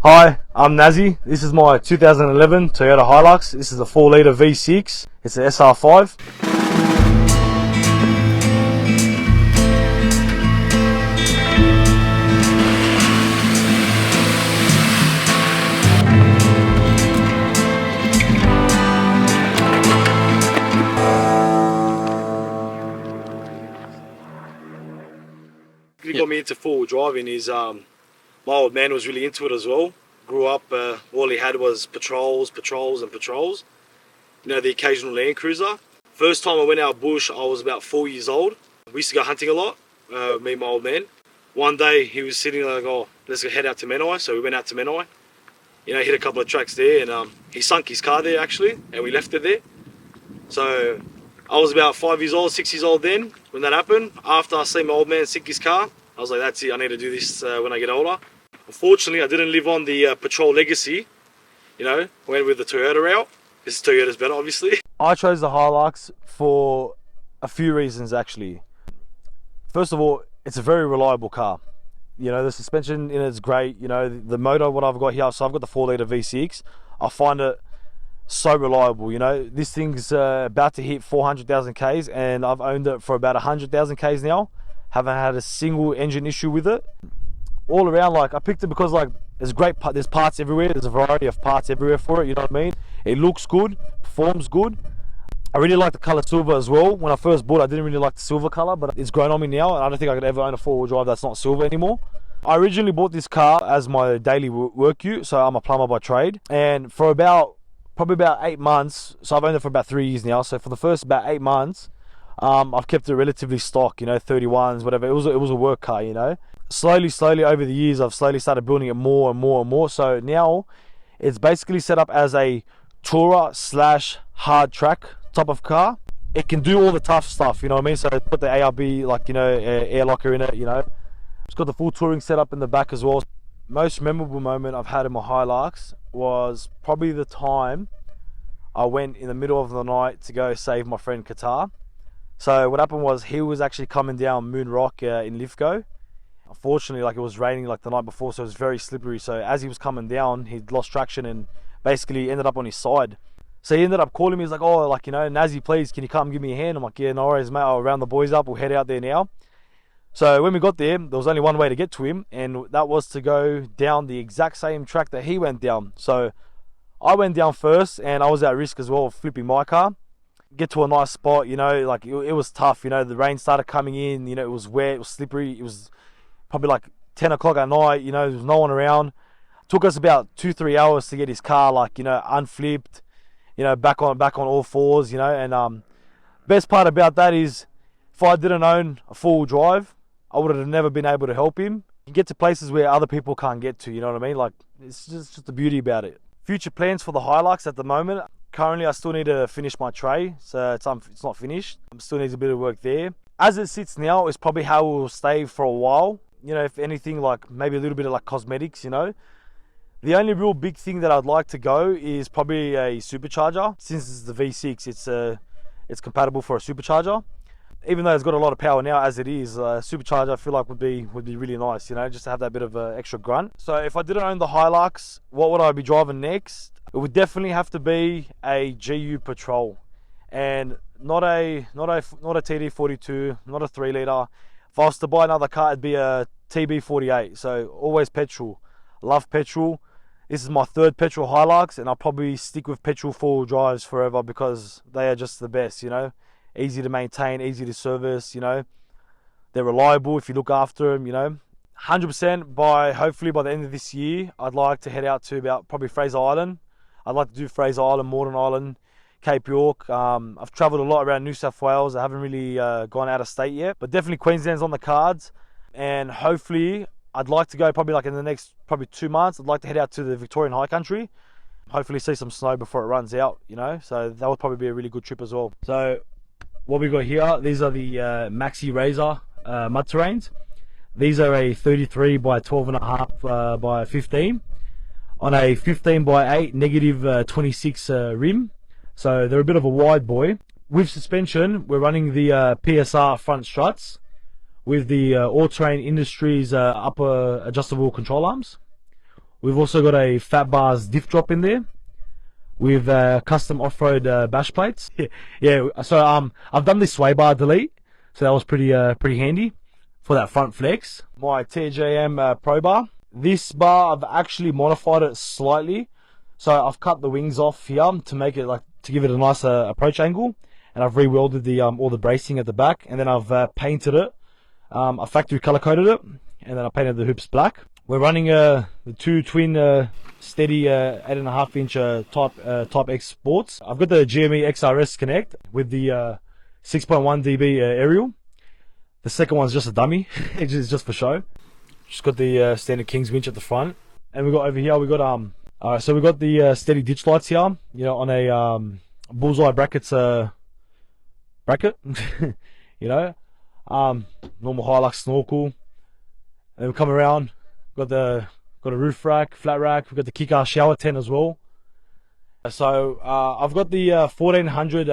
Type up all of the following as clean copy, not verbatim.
Hi, I'm Nazzy. This is my 2011 Toyota Hilux. This is a 4-litre V6. It's an SR5. What got me into four-wheel driving is my old man was really into it as well. Grew up, all he had was patrols. You know, the occasional Land Cruiser. First time I went out bush, I was about 4 years old. We used to go hunting a lot, me and my old man. One day he was sitting there like, oh, let's go head out to Menai. So we went out to Menai. You know, hit a couple of tracks there, and he sunk his car there actually, and we left it there. So I was about 5 years old, 6 years old then when that happened. After I seen my old man sink his car, I was like, that's it, I need to do this when I get older. Unfortunately, I didn't live on the patrol legacy. You know, I went with the Toyota route. This Toyota's better, obviously. I chose the Hilux for a few reasons actually. First of all, it's a very reliable car. You know, the suspension in it's great. You know, the motor, what I've got here, so I've got the 4-litre V6. I find it so reliable. You know, this thing's about to hit 400,000 Ks, and I've owned it for about 100,000 Ks now. Haven't had a single engine issue with it. All around, like, I picked it because like there's parts everywhere. There's a variety of parts everywhere for it. You know what I mean? It looks good, performs good. I really like the color silver as well. When I first bought it, I didn't really like the silver color, but it's grown on me now, and I don't think I could ever own a 4-wheel drive that's not silver anymore. I originally bought this car as my daily work ute, so I'm a plumber by trade, and for probably about 8 months, so I've owned it for about 3 years now. So for the first about 8 months, I've kept it relatively stock, you know, 31s, whatever. It was a work car, you know. Slowly over the years, I've slowly started building it more and more. So now it's basically set up as a tourer / hard track type of car. It can do all the tough stuff, you know what I mean? So put the ARB, like, you know, air locker in it, you know. It's got the full touring setup in the back as well. Most memorable moment I've had in my Hilux was probably the time I went in the middle of the night to go save my friend Qatar. So what happened was he was actually coming down Moon Rock in Lithgow. Unfortunately, like, it was raining like the night before, so it was very slippery. So as he was coming down, he'd lost traction and basically ended up on his side. So he ended up calling me. He's like, oh, like, you know, Nazzy, please, can you come give me a hand? I'm like, yeah, no worries, mate. I'll round the boys up. We'll head out there now. So when we got there, there was only one way to get to him, and that was to go down the exact same track that he went down. So I went down first, and I was at risk as well of flipping my car. Get to a nice spot, you know, like it was tough, you know. The rain started coming in, you know, it was wet, it was slippery. It was probably like 10 o'clock at night, you know, there was no one around. Took us about 2-3 hours to get his car, like, you know, unflipped, you know, back on all fours, you know. And best part about that is, if I didn't own a 4-wheel drive, I would have never been able to help him. You get to places where other people can't get to, you know what I mean? Like, it's just the beauty about it. Future plans for the Hilux at the moment. Currently, I still need to finish my tray, so it's not finished. Still needs a bit of work there. As it sits now, it's probably how it will stay for a while. You know, if anything, like maybe a little bit of like cosmetics, you know. The only real big thing that I'd like to go is probably a supercharger. Since it's the V6, it's compatible for a supercharger. Even though it's got a lot of power now as it is, supercharger I feel like would be really nice, you know, just to have that bit of extra grunt. So if I didn't own the Hilux, what would I be driving next? It would definitely have to be a GU Patrol, and not a TD42, not a 3-litre. If I was to buy another car, it'd be a TB48. So always petrol. Love petrol. This is my third petrol Hilux, and I'll probably stick with petrol 4-wheel drives forever because they are just the best, you know. Easy to maintain, easy to service, you know. They're reliable if you look after them, you know. 100% hopefully by the end of this year, I'd like to head out to about probably Fraser Island. I'd like to do Fraser Island, Moreton Island, Cape York. I've travelled a lot around New South Wales. I haven't really gone out of state yet, but definitely Queensland's on the cards. And hopefully, I'd like to go probably like in the next probably 2 months. I'd like to head out to the Victorian High Country. Hopefully see some snow before it runs out, you know. So that would probably be a really good trip as well. So what we got here, these are the Maxi Razor mud terrains. These are a 33 by 12.5 by 15 on a 15 by 8 negative 26 rim. So they're a bit of a wide boy. With suspension, we're running the PSR front struts with the All Terrain Industries upper adjustable control arms. We've also got a Fat Bars diff drop in there with custom off-road bash plates. Yeah, so I've done this sway bar delete, so that was pretty handy for that front flex. My TJM Pro bar. This bar I've actually modified it slightly, so I've cut the wings off here to make it to give it a nice approach angle, and I've re-welded the all the bracing at the back, and then I've painted it. I factory color coded it, and then I painted the hoops black. We're running the two twin steady 8.5 inch Type X sports. I've got the GME XRS Connect with the 6.1 dB aerial. The second one's just a dummy. It's just for show. Just got the standard King's winch at the front, and we got over here. We got so we got the steady ditch lights here. You know, on a bullseye brackets bracket. You know, normal Hilux snorkel. And we come around. Got a roof rack, flat rack. We've got the kick-ass shower tent as well. So I've got the 1400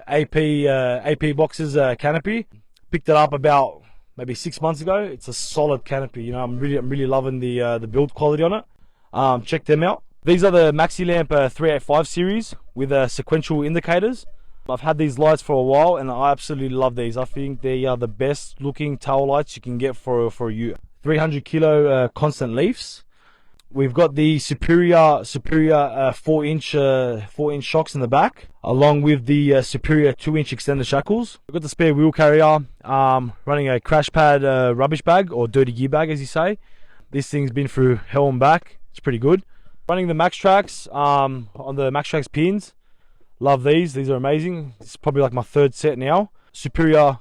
AP boxes canopy. Picked it up about maybe 6 months ago. It's a solid canopy. You know, I'm really loving the build quality on it. Check them out. These are the Maxi Lamp 385 series with sequential indicators. I've had these lights for a while, and I absolutely love these. I think they are the best looking tail lights you can get for you. 300 kilo constant leafs. We've got the superior 4-inch shocks in the back, along with the superior 2-inch extended shackles. We've got the spare wheel carrier, running a crash pad rubbish bag, or dirty gear bag as you say. This thing's been through hell and back. It's pretty good. Running the Max Tracks on the Max Tracks pins. Love these. These are amazing. It's probably like my third set now. Superior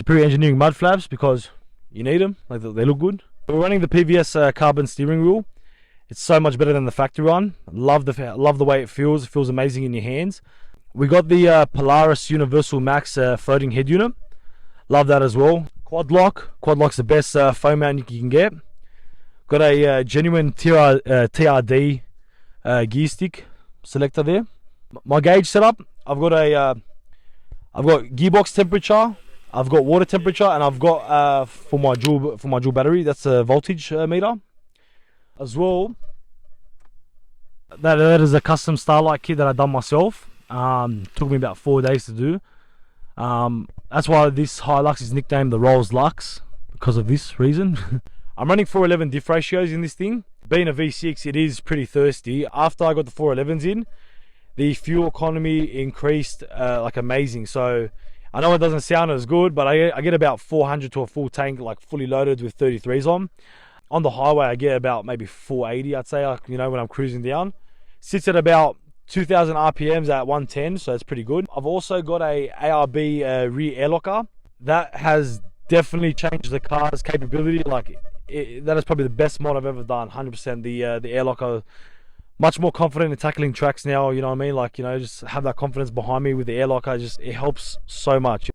engineering mud flaps, because you need them. Like, they look good. We're running the PVS carbon steering wheel. It's so much better than the factory one. Love the way it feels. It feels amazing in your hands. We got the Polaris Universal Max floating head unit. Love that as well. Quad lock's the best foam mount you can get. Got a genuine TRD gear stick selector there. My gauge setup, I've got gearbox temperature, I've got water temperature, and I've got for my dual battery, that's a voltage meter as well. That is a custom Starlight kit that I done myself. Took me about 4 days to do. That's why this Hilux is nicknamed the Rolls Lux, because of this reason. I'm running 411 diff ratios in this thing. Being a V6, it is pretty thirsty. After I got the 411s in, the fuel economy increased like amazing. So I know it doesn't sound as good, but I get about 400 to a full tank, like fully loaded with 33s on. On the highway, I get about maybe 480, I'd say, like, you know, when I'm cruising down. Sits at about 2000 RPMs at 110, so it's pretty good. I've also got a ARB rear air locker. That has definitely changed the car's capability. Like, that is probably the best mod I've ever done. 100%. The air locker, much more confident in tackling tracks now. You know what I mean? Like, you know, just have that confidence behind me with the air locker. It helps so much.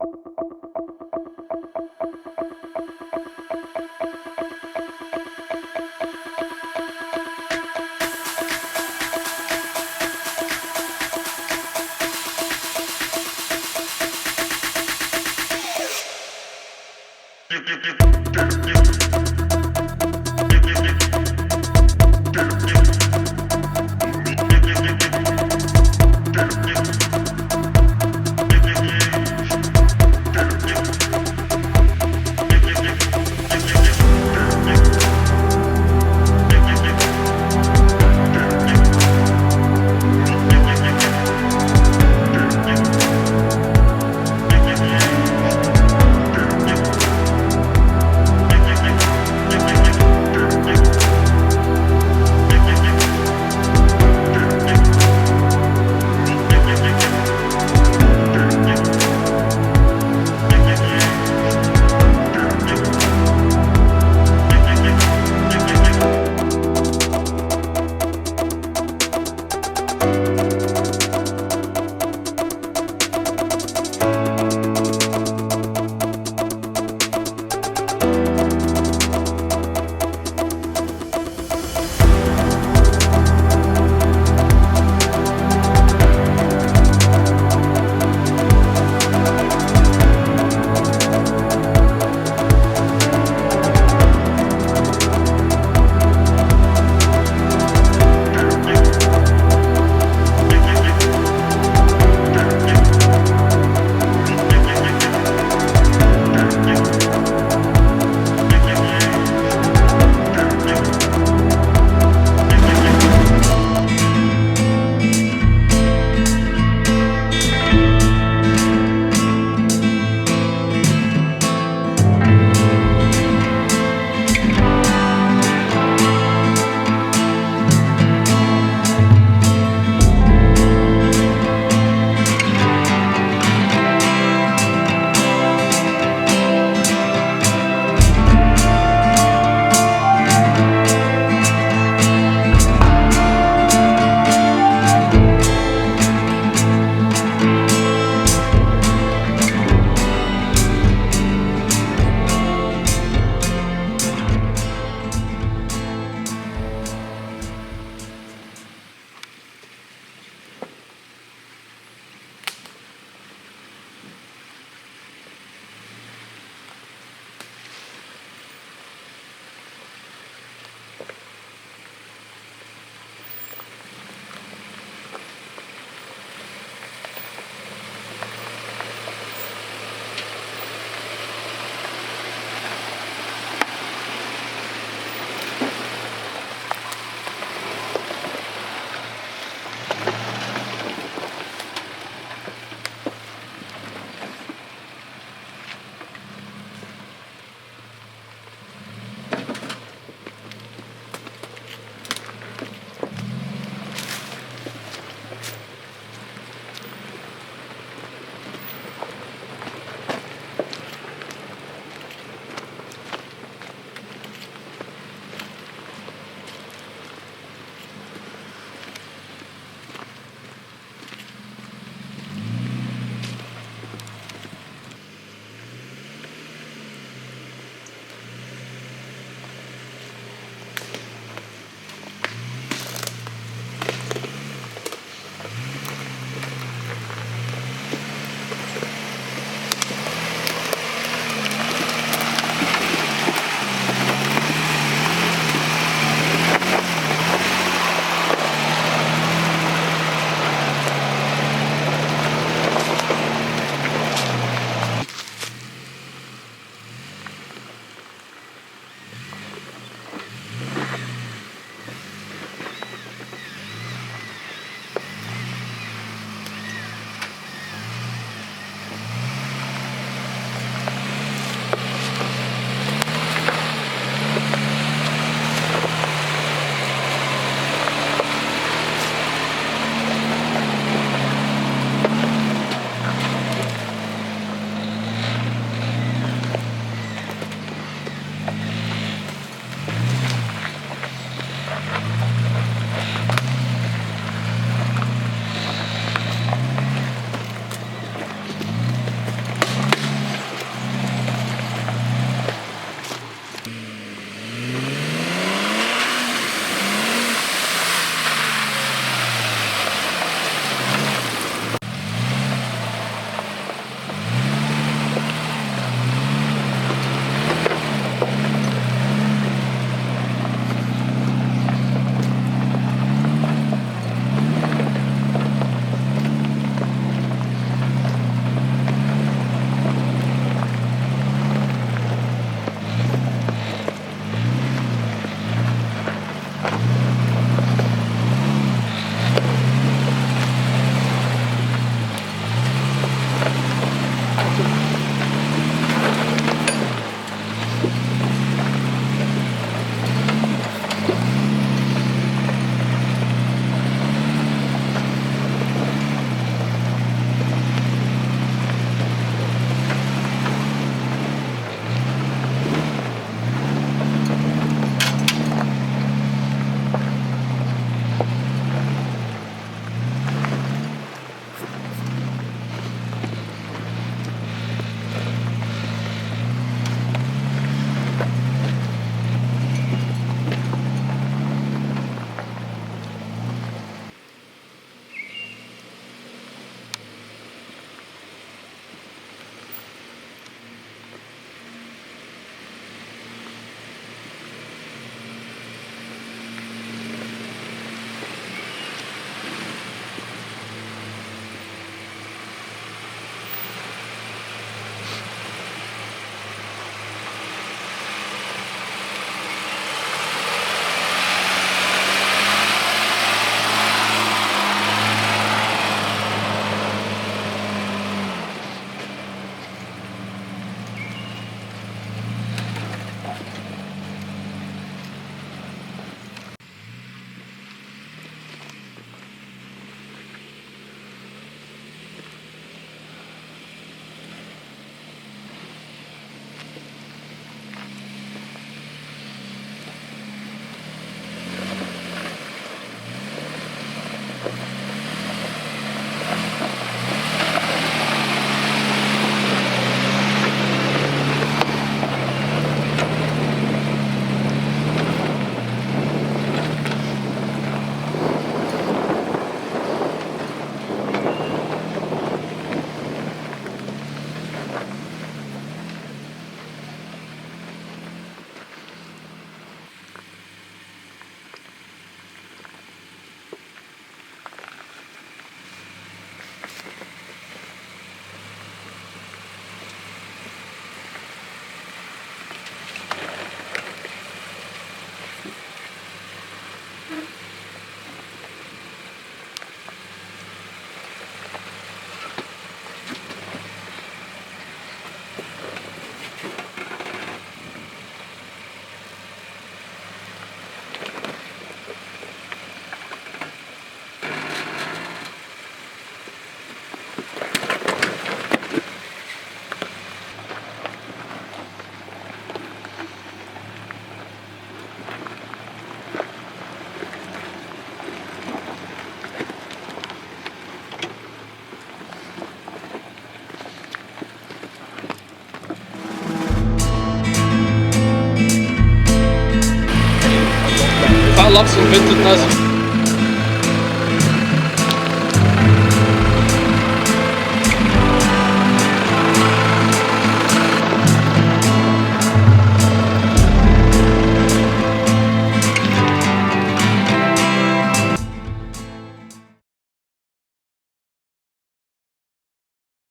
Hilux invented Nazzy.